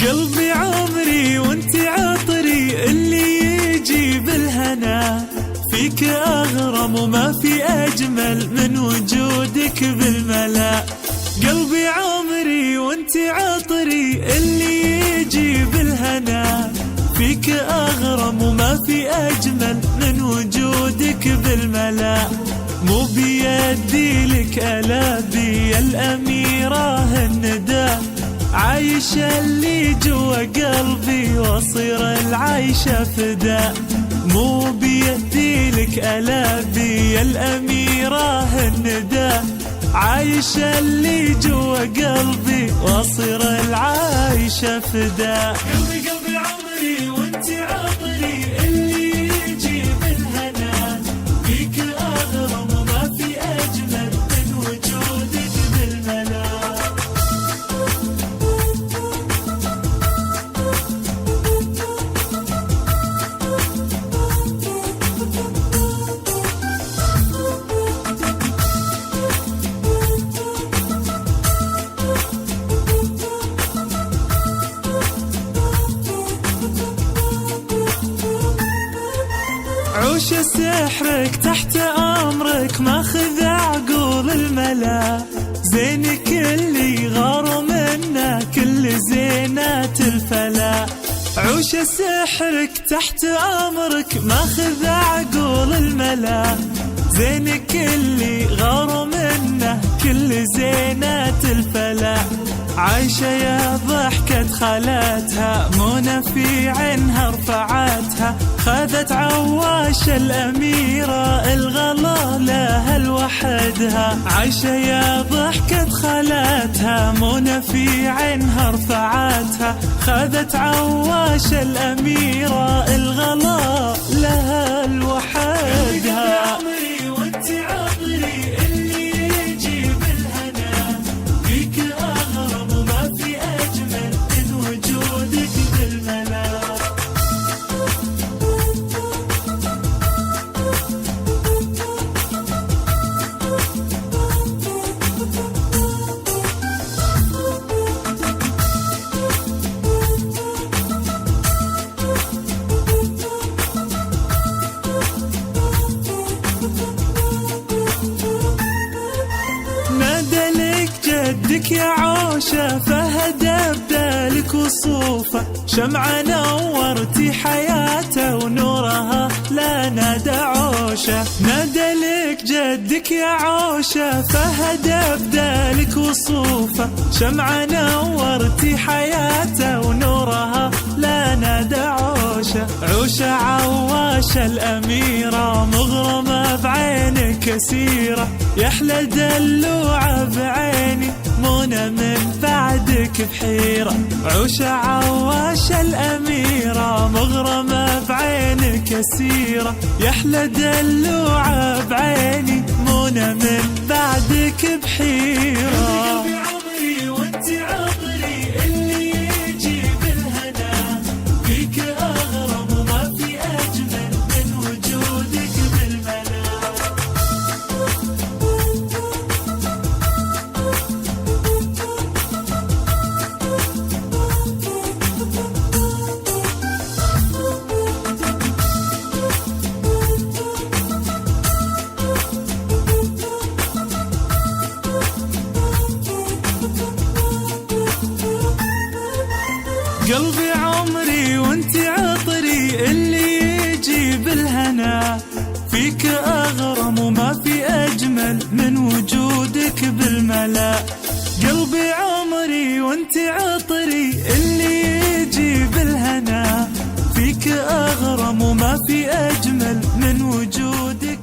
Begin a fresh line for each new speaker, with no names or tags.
قلبي عمري وانت عطري، اللي يجي بالهنا فيك أغرم وما في أجمل من وجودك بالملا. قلبي عمري وانت عطري، اللي يجي بالهنا فيك أغرم وما في أجمل من وجودك بالملا. مو بيدي لك ألا بي الأميرة الندى، عايشة اللي جوا قلبي واصير العيشة فدا. مو بيدي لك ألا بي الأميرة الندى، عايشة اللي جوا قلبي واصير العيشة فدا. قلبي قلبي عمري وانت عطري، اللي يجي بالهنا فيك أغرم وما في أجمل من وجودك بالملا. عوش سحرك تحت أمرك، ماخذ عقول الملا. زينك اللي غار منا كل زينات الفلا. عوش سحرك تحت أمرك، ماخذ عقول الملا. زينك اللي غار منا كل زينات الفلا. عايشة يا ضحكة خالاتها، منى في عينها رفعتها. خذت عواش الأميرة الغلا لها لوحدها. عايشة يا ضحكة خالاتها، منى في عينها رفعتها. خذت عواش الأميرة الغلا لها لوحدها. جدك يا عوشة فهدى بدالك وصوفه. شمعة نورتي حياته ونورها لا نادى عوشة. نادى لك جدك يا عوشة فهدى بدالك وصوفه. شمعة نورتي حياته ونورها لا نادى عوشة. عوشة عواشة الأميرة مغرمة بعينك كثيرة. يحلى دلوعة بعيني منى من بعدك بحيرة. عوشة عواشة الأميرة مغرمة بعينك كثيرة. يحلى دلوعة بعيني منى من بعدك بحيرة. عمري وانت عطري، اللي يجي بالهنا فيك أغرم وما في أجمل من وجودك بالملا. قلبي عمري وانت عطري، اللي يجي بالهنا فيك أغرم وما في أجمل من وجودك بالملا. قلبي عمري وانت عطري، اللي يجي بالهنا فيك أغرم وما في أجمل من وجودك